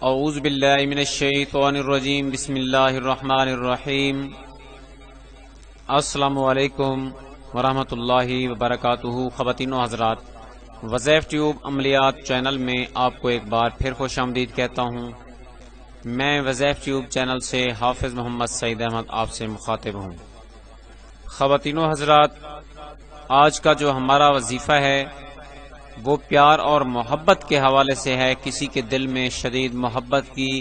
اعوذ باللہ من الشیطان الرجیم بسم اللہ الرحمن الرحیم السلام علیکم ورحمۃ اللہ وبرکاتہ۔ خواتین و حضرات، وظائف ٹیوب عملیات چینل میں آپ کو ایک بار پھر خوش آمدید کہتا ہوں۔ میں وظائف ٹیوب چینل سے حافظ محمد سعید احمد آپ سے مخاطب ہوں۔ خواتین و حضرات، آج کا جو ہمارا وظیفہ ہے وہ پیار اور محبت کے حوالے سے ہے۔ کسی کے دل میں شدید محبت کی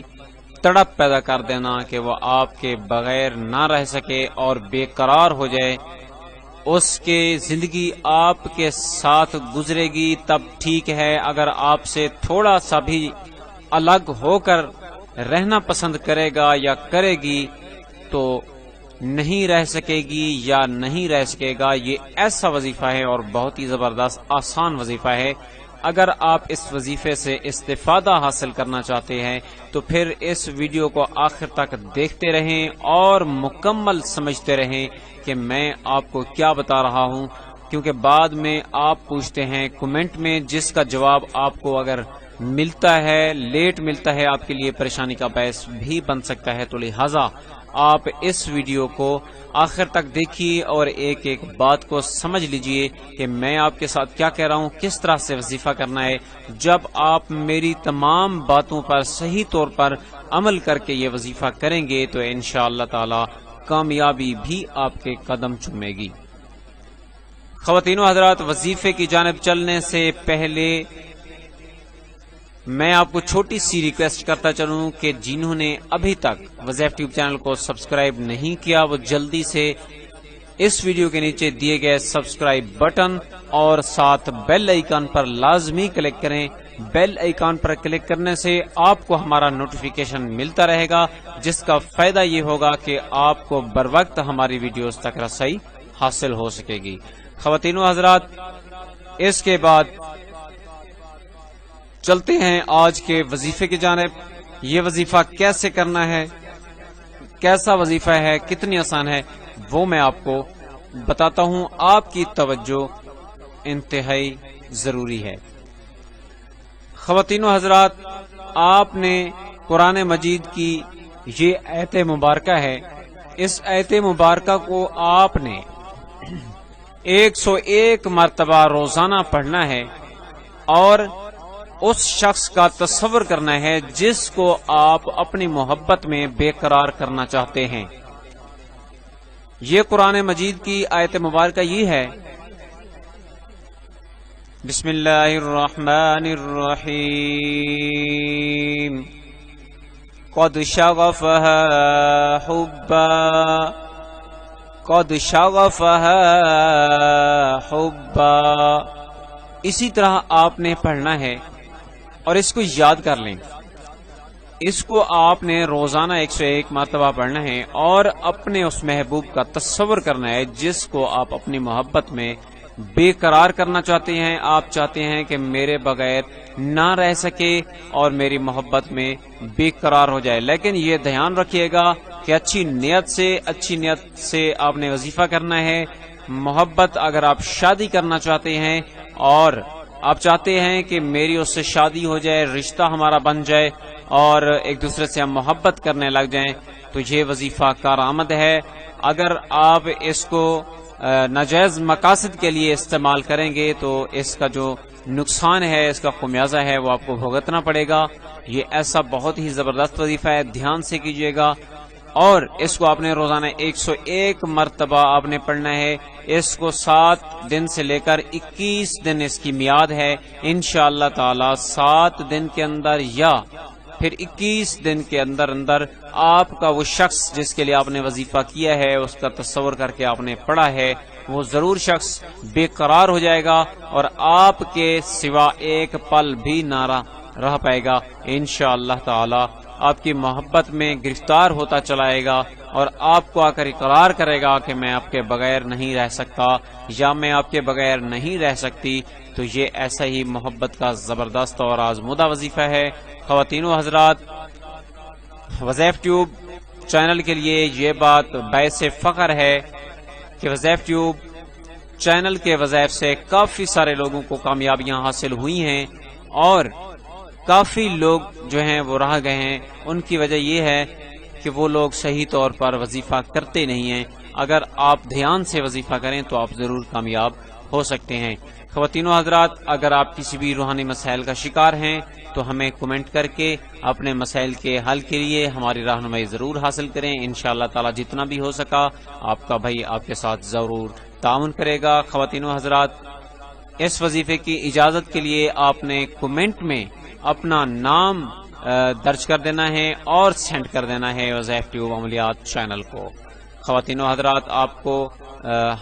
تڑپ پیدا کر دینا کہ وہ آپ کے بغیر نہ رہ سکے اور بے قرار ہو جائے، اس کی زندگی آپ کے ساتھ گزرے گی تب ٹھیک ہے، اگر آپ سے تھوڑا سا بھی الگ ہو کر رہنا پسند کرے گا یا کرے گی تو نہیں رہ سکے گی یا نہیں رہ سکے گا۔ یہ ایسا وظیفہ ہے اور بہت ہی زبردست آسان وظیفہ ہے۔ اگر آپ اس وظیفے سے استفادہ حاصل کرنا چاہتے ہیں تو پھر اس ویڈیو کو آخر تک دیکھتے رہیں اور مکمل سمجھتے رہیں کہ میں آپ کو کیا بتا رہا ہوں، کیونکہ بعد میں آپ پوچھتے ہیں کمنٹ میں، جس کا جواب آپ کو اگر ملتا ہے، لیٹ ملتا ہے، آپ کے لیے پریشانی کا باعث بھی بن سکتا ہے۔ تو لہٰذا آپ اس ویڈیو کو آخر تک دیکھیے اور ایک ایک بات کو سمجھ لیجئے کہ میں آپ کے ساتھ کیا کہہ رہا ہوں، کس طرح سے وظیفہ کرنا ہے۔ جب آپ میری تمام باتوں پر صحیح طور پر عمل کر کے یہ وظیفہ کریں گے تو انشاءاللہ تعالی کامیابی بھی آپ کے قدم چومے گی۔ خواتین و حضرات، وظیفے کی جانب چلنے سے پہلے میں آپ کو چھوٹی سی ریکویسٹ کرتا چلوں کہ جنہوں نے ابھی تک وظائف ٹیوب چینل کو سبسکرائب نہیں کیا وہ جلدی سے اس ویڈیو کے نیچے دیے گئے سبسکرائب بٹن اور ساتھ بیل آئیکن پر لازمی کلک کریں۔ بیل آئیکن پر کلک کرنے سے آپ کو ہمارا نوٹیفیکیشن ملتا رہے گا، جس کا فائدہ یہ ہوگا کہ آپ کو بر وقت ہماری ویڈیوز تک رسائی حاصل ہو سکے گی۔ خواتین و حضرات، اس کے بعد چلتے ہیں آج کے وظیفے کی جانب۔ یہ وظیفہ کیسے کرنا ہے، کیسا وظیفہ ہے، کتنی آسان ہے، وہ میں آپ کو بتاتا ہوں۔ آپ کی توجہ انتہائی ضروری ہے۔ خواتین و حضرات، آپ نے قرآن مجید کی یہ آیت مبارکہ ہے، اس آیت مبارکہ کو آپ نے 101 مرتبہ روزانہ پڑھنا ہے اور اس شخص کا تصور کرنا ہے جس کو آپ اپنی محبت میں بے قرار کرنا چاہتے ہیں۔ یہ قرآن مجید کی آیت مبارکہ یہ ہے، بسم اللہ الرحمن الرحیم، قد شغفها حبا، قد شغفها حبا۔ اسی طرح آپ نے پڑھنا ہے اور اس کو یاد کر لیں۔ اس کو آپ نے روزانہ 101 مرتبہ پڑھنا ہے اور اپنے اس محبوب کا تصور کرنا ہے جس کو آپ اپنی محبت میں بے قرار کرنا چاہتے ہیں۔ آپ چاہتے ہیں کہ میرے بغیر نہ رہ سکے اور میری محبت میں بے قرار ہو جائے، لیکن یہ دھیان رکھیے گا کہ اچھی نیت سے آپ نے وظیفہ کرنا ہے۔ محبت، اگر آپ شادی کرنا چاہتے ہیں اور آپ چاہتے ہیں کہ میری اس سے شادی ہو جائے، رشتہ ہمارا بن جائے اور ایک دوسرے سے ہم محبت کرنے لگ جائیں، تو یہ وظیفہ کارآمد ہے۔ اگر آپ اس کو ناجائز مقاصد کے لیے استعمال کریں گے تو اس کا جو نقصان ہے، اس کا خمیازہ ہے، وہ آپ کو بھگتنا پڑے گا۔ یہ ایسا بہت ہی زبردست وظیفہ ہے، دھیان سے کیجیے گا اور اس کو آپ نے روزانہ 101 مرتبہ آپ نے پڑھنا ہے۔ اس کو 7 دن سے لے کر 21 دن اس کی میعاد ہے۔ انشاءاللہ تعالی 7 دن کے اندر یا پھر 21 دن کے اندر آپ کا وہ شخص جس کے لیے آپ نے وظیفہ کیا ہے، اس کا تصور کر کے آپ نے پڑھا ہے، وہ ضرور شخص بے قرار ہو جائے گا اور آپ کے سوا ایک پل بھی نہ رہ پائے گا۔ انشاءاللہ تعالی آپ کی محبت میں گرفتار ہوتا چلائے گا اور آپ کو آ کر اقرار کرے گا کہ میں آپ کے بغیر نہیں رہ سکتا یا میں آپ کے بغیر نہیں رہ سکتی۔ تو یہ ایسا ہی محبت کا زبردست اور آزمودہ وظیفہ ہے۔ خواتین و حضرات، وظائف ٹیوب چینل کے لیے یہ بات باعث فخر ہے کہ وظائف ٹیوب چینل کے وظائف سے کافی سارے لوگوں کو کامیابیاں حاصل ہوئی ہیں اور کافی لوگ جو ہیں وہ رہ گئے ہیں، ان کی وجہ یہ ہے کہ وہ لوگ صحیح طور پر وظیفہ کرتے نہیں ہیں۔ اگر آپ دھیان سے وظیفہ کریں تو آپ ضرور کامیاب ہو سکتے ہیں۔ خواتین و حضرات، اگر آپ کسی بھی روحانی مسائل کا شکار ہیں تو ہمیں کمنٹ کر کے اپنے مسائل کے حل کے لیے ہماری رہنمائی ضرور حاصل کریں۔ انشاءاللہ تعالی جتنا بھی ہو سکا آپ کا بھائی آپ کے ساتھ ضرور تعاون کرے گا۔ خواتین و حضرات، اس وظیفے کی اجازت کے لیے آپ نے کمنٹ میں اپنا نام درج کر دینا ہے اور سینڈ کر دینا ہے وظائف ٹیوب عملیات چینل کو۔ خواتین و حضرات، آپ کو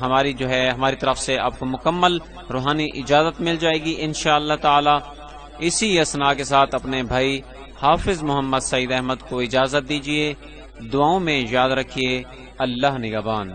ہماری طرف سے آپ کو مکمل روحانی اجازت مل جائے گی انشاءاللہ تعالی۔ اسی اسنا کے ساتھ اپنے بھائی حافظ محمد سعید احمد کو اجازت دیجیے۔ دعاؤں میں یاد رکھیے۔ اللہ نگہبان۔